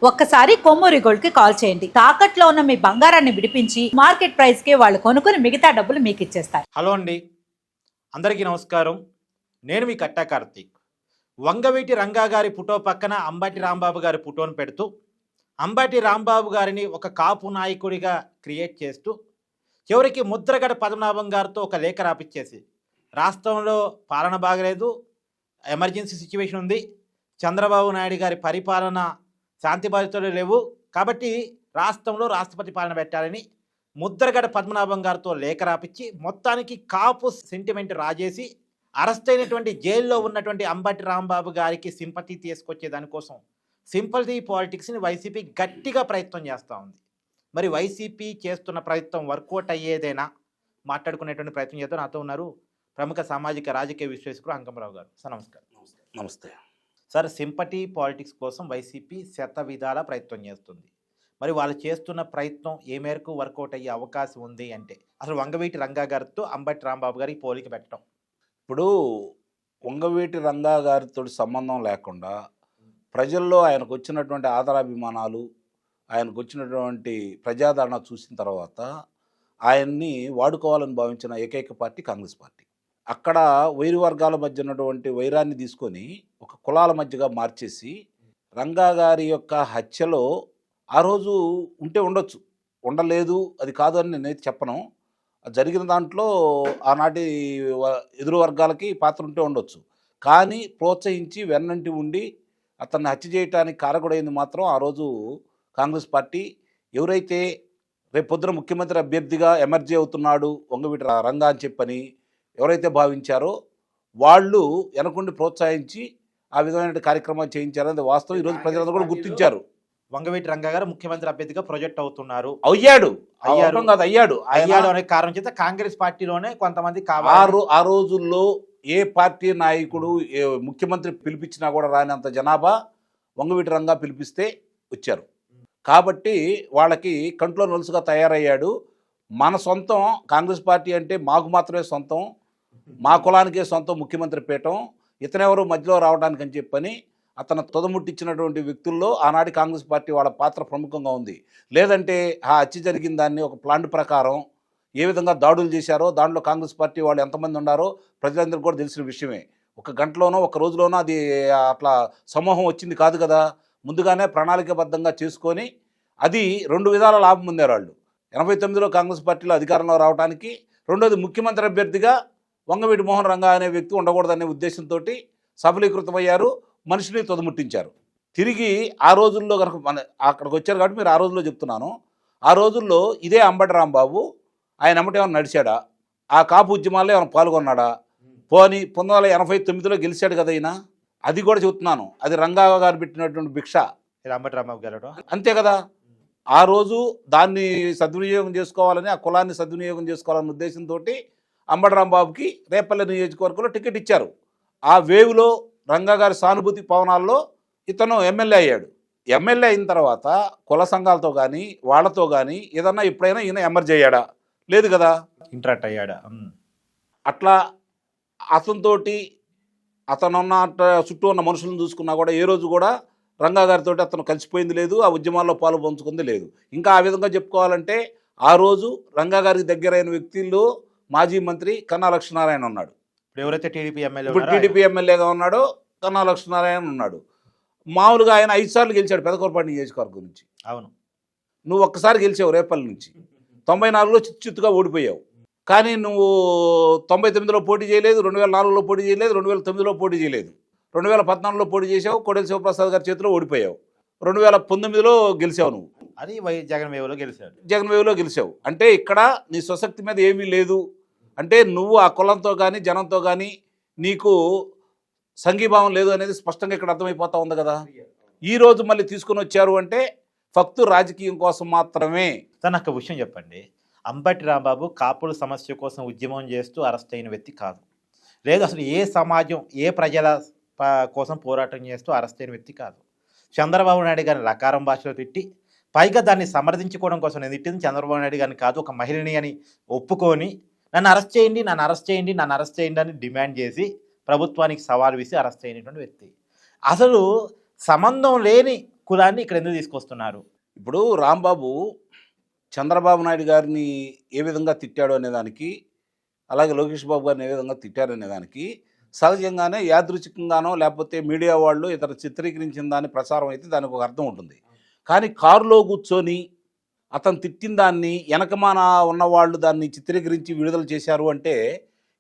ఒక్కసారి కొమ్మూరి గోల్డ్ కి కాల్ చేయండి. తాకట్లో ఉన్న మీ బంగారాన్ని విడిపించి మార్కెట్ ప్రైస్ కి వాళ్ళు కొనుక్కుని మిగతా డబ్బులు మీకు ఇచ్చేస్తారు. హలో అండి, అందరికీ నమస్కారం. నేను మీ కట్టా కార్తీక్. వంగవీటి రంగా గారి ఫోటో పక్కన అంబటి రాంబాబు గారి ఫోటోను పెడుతూ అంబటి రాంబాబు గారిని ఒక కాపు నాయకుడిగా క్రియేట్ చేస్తూ చివరికి ముద్రగడ పద్మనాభం గారితో ఒక లేఖ రాపిచ్చేసి రాష్ట్రంలో పాలన బాగలేదు, ఎమర్జెన్సీ సిచ్యువేషన్ ఉంది, చంద్రబాబు నాయుడు గారి పరిపాలన శాంతి బాధితులు లేవు, కాబట్టి రాష్ట్రంలో రాష్ట్రపతి పాలన పెట్టాలని ముద్రగడ పద్మనాభం గారితో లేఖ రాపిచ్చి మొత్తానికి కాపు సెంటిమెంట్ రాజేసి అరెస్ట్ అయినటువంటి జైల్లో ఉన్నటువంటి అంబటి రాంబాబు గారికి సింపతి తీసుకొచ్చే దానికోసం సింపతి పాలిటిక్స్ని వైసీపీ గట్టిగా ప్రయత్నం చేస్తూ ఉంది. మరి వైసీపీ చేస్తున్న ప్రయత్నం వర్కౌట్ అయ్యేదేనా మాట్లాడుకునేటువంటి ప్రయత్నం చేద్దాం. నాతో ఉన్నారు ప్రముఖ సామాజిక రాజకీయ విశ్లేషకులు అంకమరావు గారు. సార్ నమస్కారం. నమస్తే సార్, సింపతి పాలిటిక్స్ కోసం వైసీపీ శత విధాల ప్రయత్నం చేస్తుంది. మరి వాళ్ళు చేస్తున్న ప్రయత్నం ఏ మేరకు వర్కౌట్ అయ్యే అవకాశం ఉంది అంటే అసలు వంగవీటి రంగా గారితో అంబటి రాంబాబు గారికి పోలిక పెట్టడం? ఇప్పుడు వంగవీటి రంగా గారితో సంబంధం లేకుండా ప్రజల్లో ఆయనకు వచ్చినటువంటి ఆదరాభిమానాలు, ఆయనకు వచ్చినటువంటి ప్రజాదరణ చూసిన తర్వాత ఆయన్ని వాడుకోవాలని భావించిన ఏకైక పార్టీ కాంగ్రెస్ పార్టీ. అక్కడ వైరు వర్గాల మధ్య ఉన్నటువంటి వైరాన్ని తీసుకొని ఒక కులాల మధ్యగా మార్చేసి రంగా గారి యొక్క హత్యలో ఆ రోజు ఉంటే ఉండొచ్చు, ఉండలేదు అది కాదు అని నేనైతే చెప్పను. జరిగిన దాంట్లో ఆనాటి ఎదురు వర్గాలకి పాత్ర ఉంటే ఉండొచ్చు, కానీ ప్రోత్సహించి వెన్నంటి ఉండి అతన్ని హత్య చేయడానికి కారకుడైంది మాత్రం ఆ రోజు కాంగ్రెస్ పార్టీ. ఎవరైతే రేపు పొద్దున ముఖ్యమంత్రి అభ్యర్థిగా ఎమర్జీ అవుతున్నాడు వంగవీటి రంగా అని చెప్పని ఎవరైతే భావించారో వాళ్ళు వెనకుండి ప్రోత్సహించి ఆ విధమైన కార్యక్రమాలు చేయించారనేది వాస్తవం. ఈరోజు ప్రజలందరూ కూడా గుర్తించారు. వంగవీటి రంగా గారు ముఖ్యమంత్రి అభ్యర్థిగా ప్రొజెక్ట్ అవుతున్నారు. అయ్యాడు అనే కారణం చేత కాంగ్రెస్ పార్టీలోనే కొంతమంది ఆ రోజుల్లో ఏ పార్టీ నాయకుడు ముఖ్యమంత్రి పిలిపించినా కూడా రానంత జనాభా వంగవీటి రంగా పిలిపిస్తే వచ్చారు. కాబట్టి వాళ్ళకి కంట్లో నలుసుగా తయారయ్యాడు. మన సొంతం కాంగ్రెస్ పార్టీ అంటే మాకు మాత్రమే సొంతం, మా కులానికే సొంతం ముఖ్యమంత్రి పీఠం, ఇతనెవరు మధ్యలో రావడానికి అని చెప్పని అతను తొదముట్టించినటువంటి వ్యక్తుల్లో ఆనాటి కాంగ్రెస్ పార్టీ వాళ్ళ పాత్ర ప్రముఖంగా ఉంది. లేదంటే ఆ హత్య జరిగిన దాన్ని ఒక ప్లాన్ ప్రకారం ఏ విధంగా దాడులు చేశారో దాంట్లో కాంగ్రెస్ పార్టీ వాళ్ళు ఎంతమంది ఉన్నారో ప్రజలందరికీ కూడా తెలిసిన విషయమే. ఒక గంటలోనో ఒక రోజులోనో అది అట్లా సమూహం వచ్చింది కాదు కదా. ముందుగానే ప్రణాళికాబద్ధంగా చేసుకొని అది రెండు విధాల లాభం పొందారు వాళ్ళు. 89లో కాంగ్రెస్ పార్టీలో అధికారంలో రావడానికి, రెండోది ముఖ్యమంత్రి అభ్యర్థిగా వంగవీటి మోహన్ రంగా అనే వ్యక్తి ఉండకూడదనే ఉద్దేశంతో సఫలీకృతమయ్యారు, మనిషిని తొదముట్టించారు. తిరిగి ఆ రోజుల్లో కనుక అక్కడికి వచ్చారు కాబట్టి మీరు ఆ రోజుల్లో చెప్తున్నాను. ఆ రోజుల్లో ఇదే అంబటి రాంబాబు ఆయన ఎమ్మట ఏమైనా నడిచాడా, ఆ కాపు ఉద్యమాల్లో ఏమైనా పాల్గొన్నాడా? పోని 1989లో గెలిచాడు కదా అయినా, అది కూడా చెబుతున్నాను. అది రంగా గారు పెట్టినటువంటి భిక్ష అంబటి రాంబాబు గారు అంతే కదా. ఆ రోజు దాన్ని సద్వినియోగం చేసుకోవాలని, ఆ కులాన్ని సద్వినియోగం చేసుకోవాలన్న ఉద్దేశంతో అంబటి రాంబాబుకి రేపల్లె నియోజకవర్గంలో టికెట్ ఇచ్చారు. ఆ వేవ్లో రంగా గారి సానుభూతి పవనాల్లో ఇతను ఎమ్మెల్యే అయ్యాడు. ఎమ్మెల్యే అయిన తర్వాత కుల సంఘాలతో కానీ వాళ్ళతో కానీ ఏదన్నా ఎప్పుడైనా ఈయన ఎమర్జీ అయ్యాడా? లేదు కదా. ఇంటరాక్ట్ అయ్యాడా? అట్లా అతనితోటి అతనున్న చుట్టూ ఉన్న మనుషులను చూసుకున్నా కూడా ఏ రోజు కూడా రంగా గారితో అతను కలిసిపోయింది లేదు, ఆ ఉద్యమాల్లో పాలు పంచుకుంది లేదు. ఇంకా ఆ విధంగా చెప్పుకోవాలంటే ఆ రోజు రంగా గారికి దగ్గరైన వ్యక్తుల్లో మాజీ మంత్రి కన్నా లక్ష్మీనారాయణ ఉన్నాడు. ఎవరైతే టీడీపీ ఎమ్మెల్యేగా ఉన్నాడో కన్నా లక్ష్మీనారాయణ ఉన్నాడు. మామూలుగా ఆయన 5 సార్లు గెలిచాడు పెదకూరపాటి నియోజకవర్గం నుంచి. అవును, నువ్వు ఒక్కసారి గెలిచావు రేపల్లి నుంచి. 94లో చిత్తుగా ఓడిపోయావు. కానీ నువ్వు 99లో పోటీ చేయలేదు, 2004లో పోటీ చేయలేదు, 2009లో పోటీ చేయలేదు, 2014లో పోటీ చేసావు, కోడెల శివప్రసాద్ గారి చేతిలో ఓడిపోయావు, 2019లో గెలిచావు. నువ్వు అది జగన్ వేవ్లో గెలిచాడు. జగన్ వేవ్లో గెలిచావు. అంటే ఇక్కడ నీ స్వశక్తి మీద ఏమీ లేదు. అంటే నువ్వు ఆ కులంతో కానీ జనంతో కానీ నీకు సంఘీభావం లేదు అనేది స్పష్టంగా ఇక్కడ అర్థమైపోతా ఉంది కదా. ఈరోజు మళ్ళీ తీసుకుని వచ్చారు అంటే ఫక్తు రాజకీయం కోసం మాత్రమే. సార్, నాకు విషయం చెప్పండి. అంబటి రాంబాబు కాపుల సమస్య కోసం ఉద్యమం చేస్తూ అరెస్ట్ అయిన వ్యక్తి కాదు. లేదు, అసలు ఏ సమాజం ఏ ప్రజల కోసం పోరాటం చేస్తూ అరెస్ట్ అయిన వ్యక్తి కాదు. చంద్రబాబు నాయుడు గారిని లకారం భాషలో తిట్టి పైగా దాన్ని సమర్థించుకోవడం కోసం నేను తిట్టింది చంద్రబాబు నాయుడు గారిని కాదు, ఒక మహిళని అని ఒప్పుకొని నన్ను అరెస్ట్ చేయండి, నన్ను అరెస్ట్ చేయండి, నన్ను అరెస్ట్ చేయండి అని డిమాండ్ చేసి ప్రభుత్వానికి సవాల్ వేసి అరెస్ట్ అయినటువంటి వ్యక్తి. అసలు సంబంధం లేని కులాన్ని ఇక్కడ ఎందుకు తీసుకొస్తున్నారు? ఇప్పుడు రాంబాబు చంద్రబాబు నాయుడు గారిని ఏ విధంగా తిట్టాడు అనేదానికి, అలాగే లోకేష్ బాబు గారిని ఏ విధంగా తిట్టారు అనేదానికి సహజంగానే యాదృచ్ఛికంగానో లేకపోతే మీడియా వాళ్ళు ఇతర చిత్రీకరించిన దాని ప్రచారం అయితే దానికి ఒక అర్థం ఉంటుంది. కానీ కారులో కూర్చొని అతను తిట్టిన దాన్ని వెనకమాన ఉన్నవాళ్ళు దాన్ని చిత్రీకరించి విడుదల చేశారు అంటే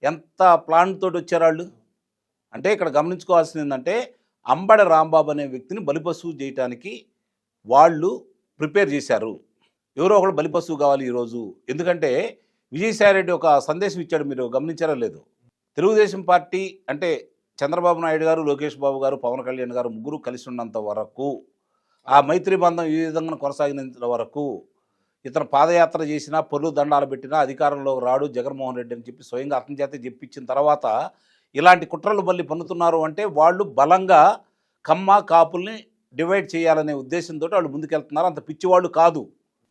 ఎంత ప్లాన్ తోటి వచ్చారు వాళ్ళు. అంటే ఇక్కడ గమనించుకోవాల్సింది ఏంటంటే అంబడి రాంబాబు అనే వ్యక్తిని బలిపశువు చేయటానికి వాళ్ళు ప్రిపేర్ చేశారు. ఎవరో ఒకళ్ళు బలిపశువు కావాలి ఈరోజు. ఎందుకంటే విజయసాయిరెడ్డి ఒక సందేశం ఇచ్చాడు, మీరు గమనించారో లేదు. తెలుగుదేశం పార్టీ అంటే చంద్రబాబు నాయుడు గారు, లోకేష్ బాబు గారు, పవన్ కళ్యాణ్ గారు ముగ్గురు కలిసి ఉన్నంత వరకు, ఆ మైత్రి బంధం ఈ విధంగా కొనసాగినంత వరకు ఇతను పాదయాత్ర చేసినా, పొర్లు దండాలు పెట్టినా అధికారంలో రాడు జగన్మోహన్ రెడ్డి అని చెప్పి స్వయంగా అతని చేత చెప్పించిన తర్వాత ఇలాంటి కుట్రలు మళ్ళీ పన్నుతున్నారు అంటే వాళ్ళు బలంగా కమ్మ కాపుల్ని డివైడ్ చేయాలనే ఉద్దేశంతో వాళ్ళు ముందుకెళ్తున్నారు. అంత పిచ్చివాళ్ళు కాదు.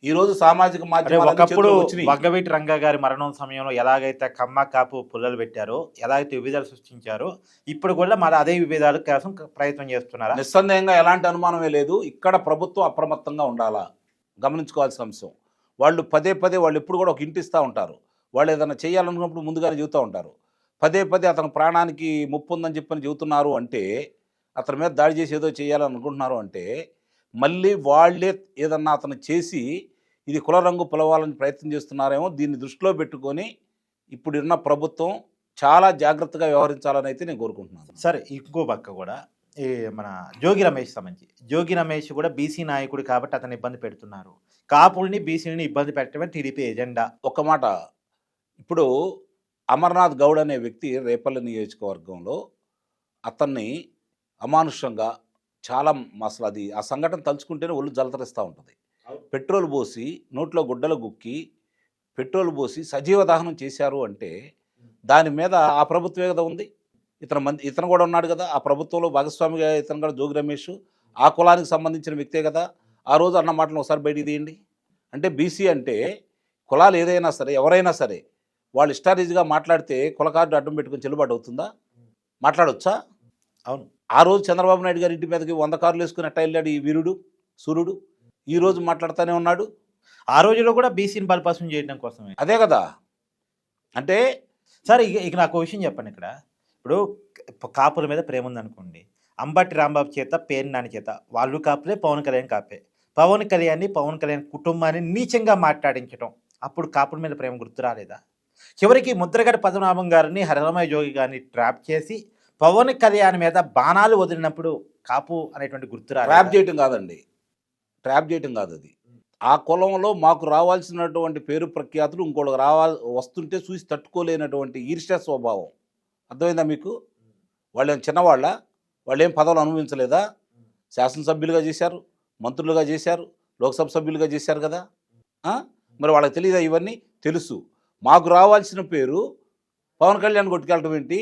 ఈరోజు సామాజిక ఒకప్పుడు మాధ్యమాలు వంగవీటి రంగా గారి మరణం సమయంలో ఎలాగైతే కమ్మ కాపు పుల్లలు పెట్టారో, ఎలాగైతే విభేదాలు సృష్టించారో, ఇప్పుడు కూడా మరి అదే విభేదాల కోసం ప్రయత్నం చేస్తున్నారా? నిస్సందేహంగా ఎలాంటి అనుమానమే లేదు. ఇక్కడ ప్రభుత్వం అప్రమత్తంగా ఉండాలా, గమనించుకోవాల్సిన అంశం. వాళ్ళు పదే పదే వాళ్ళు ఎప్పుడు కూడా ఒక ఇంటిస్తూ ఉంటారు. వాళ్ళు ఏదైనా చేయాలనుకున్నప్పుడు ముందుగానే చెబుతూ ఉంటారు. పదే పదే అతని ప్రాణానికి ముప్పు ఉందని చెప్పని చెబుతున్నారు అంటే, అతని మీద దాడి చేసి ఏదో చేయాలనుకుంటున్నారు అంటే, మళ్ళీ వాళ్ళే ఏదన్నా అతను చేసి ఇది కుల రంగు పిలవాలని ప్రయత్నం చేస్తున్నారేమో. దీన్ని దృష్టిలో పెట్టుకొని ఇప్పుడున్న ప్రభుత్వం చాలా జాగ్రత్తగా వ్యవహరించాలని అయితే నేను కోరుకుంటున్నాను. సరే, ఇంకో పక్క కూడా ఈ మన జోగి రమేష్ సంబంధించి, జోగి రమేష్ కూడా బీసీ నాయకుడు కాబట్టి అతను ఇబ్బంది పెడుతున్నారు. కాపుల్ని బీసీని ఇబ్బంది పెట్టడమే టీడీపీ ఎజెండా. ఒక మాట, ఇప్పుడు అమర్నాథ్ గౌడ్ అనే వ్యక్తి రేపల్లి నియోజకవర్గంలో అతన్ని అమానుషంగా చాలా అసలు అది ఆ సంఘటన తలుచుకుంటేనే ఒళ్ళు జలతరిస్తూ ఉంటుంది. పెట్రోల్ పోసి నోట్లో గుడ్డలు గుక్కి పెట్రోల్ పోసి సజీవ దహనం చేశారు అంటే దాని మీద ఆ ప్రభుత్వమే కదా ఉంది. ఇతను కూడా ఉన్నాడు కదా ఆ ప్రభుత్వంలో భాగస్వామిగా. ఇతను కూడా జోగి రమేష్ ఆ కులానికి సంబంధించిన వ్యక్తే కదా. ఆ రోజు అన్న మాటలు ఒకసారి బయటికి తీయండి. అంటే బీసీ అంటే కులాలు ఏదైనా సరే, ఎవరైనా సరే వాళ్ళు ఇష్టారీజిగా మాట్లాడితే కుల కార్డు అడ్డం పెట్టుకుని చెల్లుబాటు అవుతుందా? మాట్లాడొచ్చా? అవును. ఆ రోజు చంద్రబాబు నాయుడు గారి ఇంటి మీదకి 100 కార్లు వేసుకుని ఎట్టా వెళ్ళాడు ఈ వీరుడు సూర్యుడు. ఈ రోజు మాట్లాడుతూనే ఉన్నాడు. ఆ రోజులో కూడా బీసీని బలిపశం చేయడం కోసమే. అదే కదా. అంటే సరే, ఇక నాకు ఒక విషయం చెప్పండి. ఇక్కడ ఇప్పుడు కాపుల మీద ప్రేమ ఉందనుకోండి, అంబటి రాంబాబు చేత, పేరు నాని చేత, వాళ్ళు కాపులే, పవన్ కళ్యాణ్ కాపే, పవన్ కళ్యాణ్ కుటుంబాన్ని నీచంగా మాట్లాడించడం, అప్పుడు కాపుల మీద ప్రేమ గుర్తు రాలేదా? చివరికి ముద్రగడ పద్మనాభం గారిని, హరిరమయ్య జోగి గారిని ట్రాప్ చేసి పవన్ కళ్యాణ్ మీద బాణాలు వదిలినప్పుడు కాపు అనేటువంటి గుర్తు రాలేదు. ట్రాప్ చేయటం కాదండి, ట్రాప్ చేయటం కాదు అది. ఆ కులంలో మాకు రావాల్సినటువంటి పేరు ప్రఖ్యాతులు ఇంకోటి వస్తుంటే చూసి తట్టుకోలేనటువంటి ఈర్ష్య స్వభావం. అర్థమైందా మీకు? వాళ్ళు ఏం చిన్నవాళ్ళ? వాళ్ళు ఏం పదవులు అనుభవించలేదా? శాసనసభ్యులుగా చేశారు, మంత్రులుగా చేశారు, లోక్సభ సభ్యులుగా చేశారు కదా. మరి వాళ్ళకి తెలియదా? ఇవన్నీ తెలుసు. మాకు రావాల్సిన పేరు పవన్ కళ్యాణ్ కొట్టుకెళ్ళటం ఏంటి,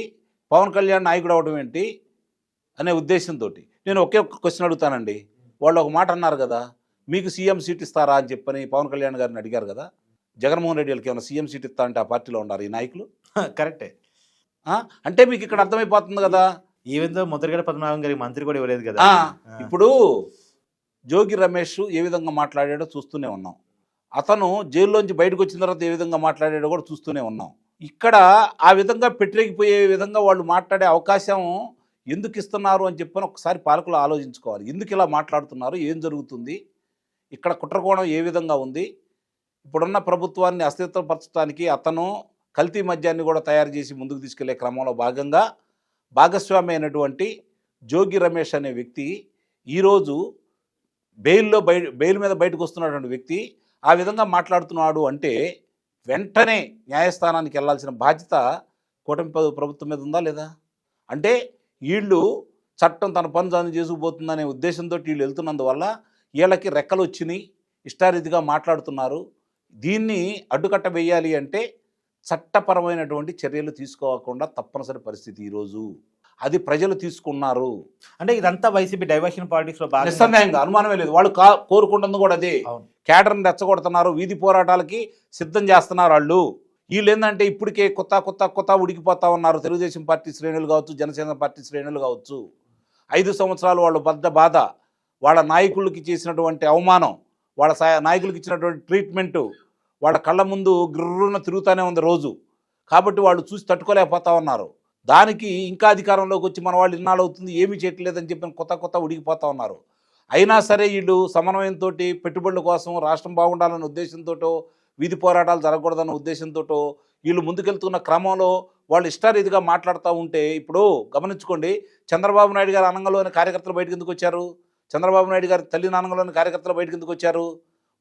పవన్ కళ్యాణ్ నాయకుడు అవడం ఏంటి అనే ఉద్దేశంతో నేను ఒకే ఒక్క క్వశ్చన్ అడుగుతానండి. వాళ్ళు ఒక మాట అన్నారు కదా, మీకు సీఎం సీట్ ఇస్తారా అని చెప్పని పవన్ కళ్యాణ్ గారిని అడిగారు కదా. జగన్మోహన్ రెడ్డి వాళ్ళకి ఏమైనా సీఎం సీట్ ఇస్తా అంటే ఆ పార్టీలో ఉన్నారు ఈ నాయకులు. కరెక్టే. అంటే మీకు ఇక్కడ అర్థమైపోతుంది కదా. ఈవెంతో ముద్రగడ పద్మనాభం గారికి మంత్రి కూడా ఇవ్వలేదు కదా. ఇప్పుడు జోగి రమేష్ ఏ విధంగా మాట్లాడాడో చూస్తూనే ఉన్నాం. అతను జైల్లోంచి బయటకు వచ్చిన తర్వాత ఏ విధంగా మాట్లాడాడో కూడా చూస్తూనే ఉన్నాం. ఇక్కడ ఆ విధంగా పెట్టిపోయే విధంగా వాళ్ళు మాట్లాడే అవకాశం ఎందుకు ఇస్తున్నారు అని చెప్పని ఒకసారి పాలకులు ఆలోచించుకోవాలి. ఎందుకు ఇలా మాట్లాడుతున్నారు, ఏం జరుగుతుంది, ఇక్కడ కుట్రకోణం ఏ విధంగా ఉంది. ఇప్పుడున్న ప్రభుత్వాన్ని అస్థిరపరచడానికి అతను కల్తీ మద్యాన్ని కూడా తయారు చేసి ముందుకు తీసుకెళ్లే క్రమంలో భాగంగా భాగస్వామి అయినటువంటి జోగి రమేష్ అనే వ్యక్తి ఈరోజు బెయిల్ మీద బయటకు వస్తున్నటువంటి వ్యక్తి ఆ విధంగా మాట్లాడుతున్నాడు అంటే వెంటనే న్యాయస్థానానికి వెళ్లాల్సిన బాధ్యత కూటమి ప్రభుత్వం మీద ఉందా లేదా? అంటే వీళ్ళు చట్టం తన పని తాను చేసుకుపోతుందనే ఉద్దేశంతో వీళ్ళు వెళ్తున్నందువల్ల వీళ్ళకి రెక్కలు వచ్చినాయి, ఇష్టారీతిగా మాట్లాడుతున్నారు. దీన్ని అడ్డుకట్ట వేయాలి అంటే చట్టపరమైనటువంటి చర్యలు తీసుకోకుండా తప్పనిసరి పరిస్థితి ఈరోజు. అది ప్రజలు తీసుకున్నారు. అంటే ఇదంతా వైసీపీ డైవర్షన్ పాలిటిక్స్ లో బాగా నిస్సందేహంగా అనుమానమే లేదు. వాళ్ళు కోరుకుంటుంది కూడా అదే. కేడర్ని రెచ్చగొడుతున్నారు, వీధి పోరాటాలకి సిద్ధం చేస్తున్నారు వాళ్ళు. వీళ్ళు ఏంటంటే ఇప్పటికే కొత్త ఉడికిపోతా ఉన్నారు. తెలుగుదేశం పార్టీ శ్రేణులు కావచ్చు, జనసేన పార్టీ శ్రేణులు కావచ్చు. 5 సంవత్సరాలు వాళ్ళు పెద్ద బాధ, వాళ్ళ నాయకులకి చేసినటువంటి అవమానం, వాళ్ళ నాయకులకి ఇచ్చినటువంటి ట్రీట్మెంటు వాళ్ళ కళ్ళ ముందు గిర్రున తిరుగుతూనే ఉంది రోజు. కాబట్టి వాళ్ళు చూసి తట్టుకోలేకపోతా ఉన్నారు. దానికి ఇంకా అధికారంలోకి వచ్చి మన వాళ్ళు ఇన్నాళ్ళు అవుతుంది ఏమీ చేయట్లేదని చెప్పి కొత్త ఉడికిపోతూ ఉన్నారు. అయినా సరే వీళ్ళు సమన్వయంతో పెట్టుబడుల కోసం రాష్ట్రం బాగుండాలనే ఉద్దేశంతో, వీధి పోరాటాలు జరగకూడదన్న ఉద్దేశంతో వీళ్ళు ముందుకెళ్తున్న క్రమంలో వాళ్ళు ఇష్టారీతిగా మాట్లాడుతూ ఉంటే, ఇప్పుడు గమనించుకోండి, చంద్రబాబు నాయుడు గారి అనంగంలోని కార్యకర్తలు బయటకు ఎందుకు వచ్చారు? చంద్రబాబు నాయుడు గారి తల్లి నానంగంలోని కార్యకర్తలు బయటకు ఎందుకు వచ్చారు?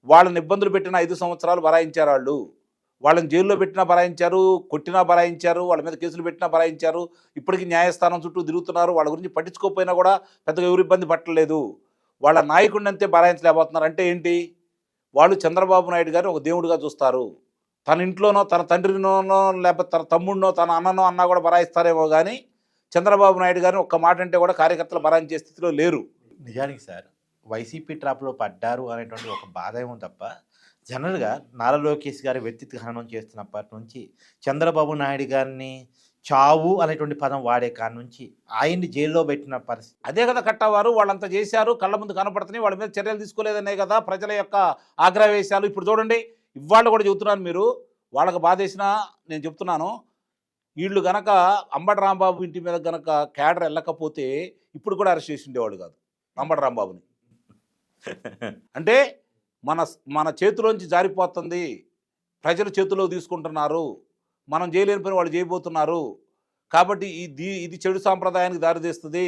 వాళ్ళని ఇబ్బందులు పెట్టిన 5 సంవత్సరాలు బరాయించారు. వాళ్ళని జైల్లో పెట్టినా బరాయించారు, కొట్టినా బరాయించారు, వాళ్ళ మీద కేసులు పెట్టినా బరాయించారు. ఇప్పటికీ న్యాయస్థానం చుట్టూ తిరుగుతున్నారు. వాళ్ళ గురించి పట్టించుకోకపోయినా కూడా పెద్దగా ఎవరు ఇబ్బంది పట్టలేదు. వాళ్ళ నాయకుడిని అంతే బరాయించలేకపోతున్నారు. అంటే ఏంటి? వాళ్ళు చంద్రబాబు నాయుడు గారిని ఒక దేవుడిగా చూస్తారు. తన ఇంట్లోనో, తన తండ్రినోనో, లేకపోతే తన తమ్ముడినో, తన అన్ననో అన్నా కూడా బరాయిస్తారేమో కానీ చంద్రబాబు నాయుడు గారిని ఒక్క మాట అంటే కూడా కార్యకర్తలు బరాయించే స్థితిలో లేరు. నిజానికి సార్ వైసీపీ ట్రాప్లో పడ్డారు అనేటువంటి ఒక బాధ ఏమో తప్ప, జనరల్గా నారా లోకేష్ గారి వ్యక్తిత్వ హననం చేస్తున్నప్పటి నుంచి చంద్రబాబు నాయుడు గారిని చావు అనేటువంటి పదం వాడే కాడి నుంచి ఆయన్ని జైల్లో పెట్టిన పరిస్థితి. అదే కదా కట్టవారు, వాళ్ళంతా చేశారు, కళ్ళ ముందు కనపడుతున్నాయి, వాళ్ళ మీద చర్యలు తీసుకోలేదనే కదా ప్రజల యొక్క ఆగ్రహవేశాలు. ఇప్పుడు చూడండి, ఇవాళ కూడా చెబుతున్నాను, మీరు వాళ్ళకి బాధేసినా నేను చెప్తున్నాను, వీళ్ళు గనక అంబటి రాంబాబు ఇంటి మీద గనక క్యాడర్ వెళ్ళకపోతే ఇప్పుడు కూడా అరెస్ట్ చేసి ఉండేవాడు కాదు అంబటి రాంబాబుని. అంటే మన చేతిలోంచి జారిపోతుంది, ప్రజలు చేతిలో తీసుకుంటున్నారు, మనం చేయలేని పని వాళ్ళు చేయబోతున్నారు, కాబట్టి ఇది చెడు సాంప్రదాయానికి దారితీస్తుంది,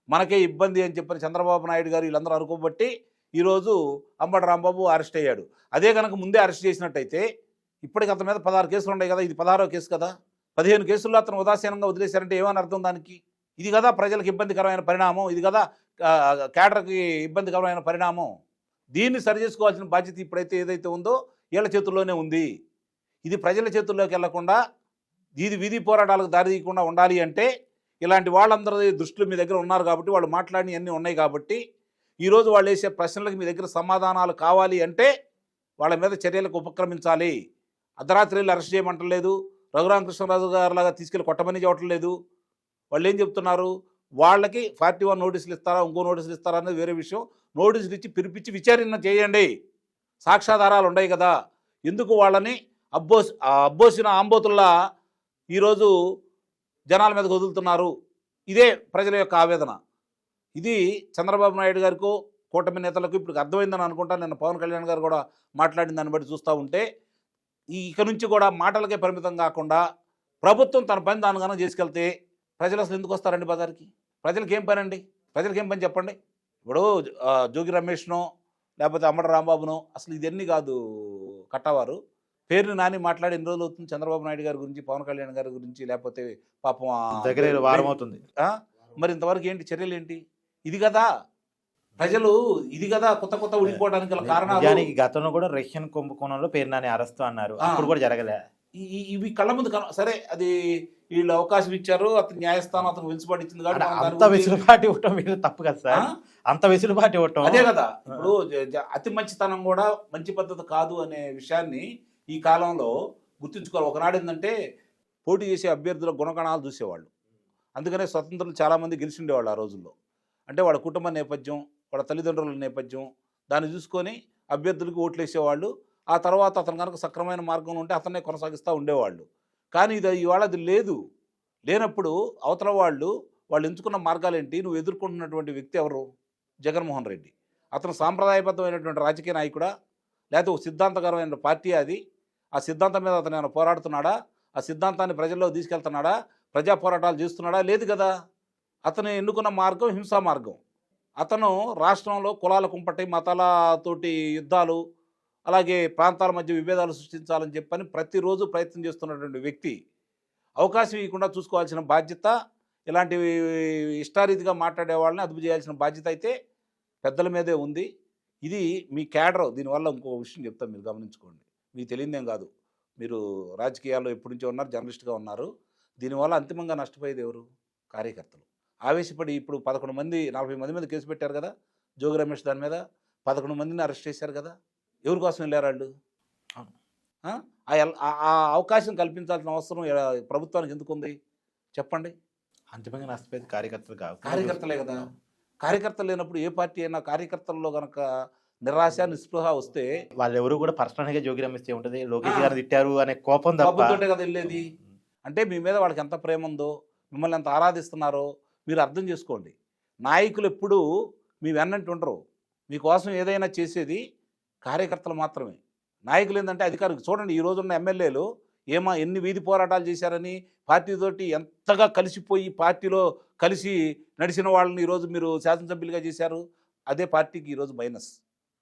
మనకే ఇబ్బంది అని చెప్పని చంద్రబాబు నాయుడు గారు వీళ్ళందరూ అనుకోబట్టి ఈరోజు అంబటి రాంబాబు అరెస్ట్ అయ్యాడు. అదే కనుక ముందే అరెస్ట్ చేసినట్టయితే ఇప్పటికి అతని మీద 16 కేసులు ఉన్నాయి కదా, ఇది 16వ కేసు కదా. 15 కేసుల్లో అతను ఉదాసీనంగా వదిలేశారంటే ఏమని అర్థం దానికి? ఇది కదా ప్రజలకు ఇబ్బందికరమైన పరిణామం, ఇది కదా క్యాడర్కి ఇబ్బందికరమైన పరిణామం. దీన్ని సరిచేసుకోవాల్సిన బాధ్యత ఇప్పుడైతే ఏదైతే ఉందో వీళ్ళ చేతుల్లోనే ఉంది. ఇది ప్రజల చేతుల్లోకి వెళ్లకుండా, ఇది వీధి పోరాటాలకు దారి తీయకుండా ఉండాలి అంటే ఇలాంటి వాళ్ళందరి దృష్టిలో మీ దగ్గర ఉన్నారు కాబట్టి, వాళ్ళు మాట్లాడినవి అన్నీ ఉన్నాయి కాబట్టి, ఈరోజు వాళ్ళు వేసే ప్రశ్నలకు మీ దగ్గర సమాధానాలు కావాలి అంటే వాళ్ళ మీద చర్యలకు ఉపక్రమించాలి. అర్ధరాత్రి వెళ్ళి అరెస్ట్ చేయమంటలేదు, రఘురామకృష్ణరాజు గారిలాగా తీసుకెళ్ళి కొట్టమని చెప్పటం లేదు. వాళ్ళు ఏం చెప్తున్నారు? వాళ్ళకి 41 నోటీసులు ఇస్తారా, ఇంకో నోటీసులు ఇస్తారా అనేది వేరే విషయం. నోటీసులు ఇచ్చి పిలిపించి విచారణ చేయండి, సాక్ష్యాధారాలు ఉన్నాయి కదా. ఎందుకు వాళ్ళని అబ్బోసిన ఆంబోతుల్లా ఈరోజు జనాల మీదకి వదులుతున్నారు? ఇదే ప్రజల యొక్క ఆవేదన. ఇది చంద్రబాబు నాయుడు గారికో కూటమి నేతలకు ఇప్పుడు అర్థమైందని అనుకుంటా. నిన్న పవన్ కళ్యాణ్ గారు కూడా మాట్లాడిన దాన్ని బట్టి చూస్తూ ఉంటే, ఇక నుంచి కూడా మాటలకే పరిమితం కాకుండా ప్రభుత్వం తన పని దాని కనుక చేసుకెళ్తే ప్రజలు అసలు ఎందుకు వస్తారండి బజార్కి? ప్రజలకు ఏం పని అండి? ప్రజలకు ఏం పని చెప్పండి? ఇప్పుడు జోగి రమేష్నో లేకపోతే అంబటి రాంబాబునో అసలు ఇదన్నీ కాదు కట్టవారు. పేరుని నాని మాట్లాడి ఎన్ని రోజులు అవుతుంది చంద్రబాబు నాయుడు గారి గురించి, పవన్ కళ్యాణ్ గారి గురించి, లేకపోతే పాపం దగ్గర వారం అవుతుంది. మరి ఇంతవరకు ఏంటి చర్యలు ఏంటి? ఇది కదా ప్రజలు, ఇది కదా కొత్త ఉడిపోవడానికి గల కారణాలు. గతంలో కూడా రష్యన్ కుంభకోణంలో పేరు నాని అరెస్ట్ అన్నారు, అప్పుడు కూడా జరగలే. ఇవి కళ్ళ ముందు సరే, అది వీళ్ళు అవకాశం ఇచ్చారు, అతను న్యాయస్థానం అతను వెసులుబాటు ఇచ్చింది కాబట్టి అంత వెసులుబాటు ఇవ్వటం మీరు తప్పు కదా సార్. అంత వెసులుబాటు ఇవ్వటం అదే కదా. ఇప్పుడు అతి మంచితనం కూడా మంచి పద్ధతి కాదు అనే విషయాన్ని ఈ కాలంలో గుర్తుంచుకోవాలి. ఒకనాడు ఏంటంటే పోటీ చేసే అభ్యర్థుల గుణగణాలు చూసేవాళ్ళు, అందుకనే స్వతంత్రులు చాలామంది గెలిచి ఉండేవాళ్ళు ఆ రోజుల్లో. అంటే వాళ్ళ కుటుంబ నేపథ్యం, వాళ్ళ తల్లిదండ్రుల నేపథ్యం దాన్ని చూసుకొని అభ్యర్థులకు ఓట్లు వేసేవాళ్ళు. ఆ తర్వాత అతను కనుక సక్రమైన మార్గంలో ఉంటే అతన్నే కొనసాగిస్తూ ఉండేవాళ్ళు. కానీ ఇవాళ అది లేనప్పుడు అవతల వాళ్ళు ఎంచుకున్న మార్గాలు ఏంటి? నువ్వు ఎదుర్కొంటున్నటువంటి వ్యక్తి ఎవరు? జగన్మోహన్ రెడ్డి. అతను సాంప్రదాయబద్ధమైనటువంటి రాజకీయ నాయకుడా, లేకపోతే ఒక సిద్ధాంతకరమైన పార్టీ అది? ఆ సిద్ధాంతం మీద అతను ఏమైనా పోరాడుతున్నాడా? ఆ సిద్ధాంతాన్ని ప్రజల్లో తీసుకెళ్తున్నాడా? ప్రజా పోరాటాలు చేస్తున్నాడా? లేదు కదా. అతను ఎన్నుకున్న మార్గం హింసా మార్గం. అతను రాష్ట్రంలో కులాల కుంపటి, మతాలతోటి యుద్ధాలు, అలాగే ప్రాంతాల మధ్య విభేదాలు సృష్టించాలని చెప్పని ప్రతిరోజు ప్రయత్నం చేస్తున్నటువంటి వ్యక్తి. అవకాశం ఇవ్వకుండా చూసుకోవాల్సిన బాధ్యత, ఇలాంటి ఇష్టారీతిగా మాట్లాడే వాళ్ళని అదుపు చేయాల్సిన బాధ్యత అయితే పెద్దల మీదే ఉంది. ఇది మీ క్యాడర్. దీనివల్ల ఇంకో విషయం చెప్తాను, మీరు గమనించుకోండి. మీకు తెలియదేం కాదు, మీరు రాజకీయాల్లో ఎప్పటి నుంచో ఉన్నారు, జర్నలిస్ట్గా ఉన్నారు. దీనివల్ల అంతిమంగా నష్టపోయేది ఎవరు? కార్యకర్తలు. ఆవేశపడి ఇప్పుడు 11 మంది 40 మంది మీద కేసు పెట్టారు కదా జోగి రమేష్ దాని మీద, 11 మందిని అరెస్ట్ చేశారు కదా. ఎవరి కోసం వెళ్ళారు వాళ్ళు? ఆ అవకాశం కల్పించాల్సిన అవసరం ప్రభుత్వానికి ఎందుకు ఉంది చెప్పండి? అంతిమంగా నష్టపోయేది కార్యకర్తలే కదా. కార్యకర్తలు లేనప్పుడు ఏ పార్టీ అయినా కార్యకర్తల్లో కనుక నిరాశ నిస్పృహ వస్తే వాళ్ళు ఎవరు కూడా పర్సనల్గా జోగి రమేష్ ఉంటుంది, లోకేష్ గారు తిట్టారు అనే కోపం తప్ప కోపంతోటే కదా వెళ్ళేది. అంటే మీ మీద వాళ్ళకి ఎంత ప్రేమ ఉందో, మిమ్మల్ని ఎంత ఆరాధిస్తున్నారో మీరు అర్థం చేసుకోండి. నాయకులు ఎప్పుడూ మీ వెన్నంటి ఉండరు, మీకోసం ఏదైనా చేసేది కార్యకర్తలు మాత్రమే. నాయకులు ఏంటంటే అధికారులు చూడండి, ఈ రోజున్న ఎమ్మెల్యేలు ఎన్ని వీధి పోరాటాలు చేశారని, పార్టీతోటి ఎంతగా కలిసిపోయి పార్టీలో కలిసి నడిచిన వాళ్ళని ఈరోజు మీరు శాసనసభ్యులుగా చేశారు. అదే పార్టీకి ఈరోజు మైనస్.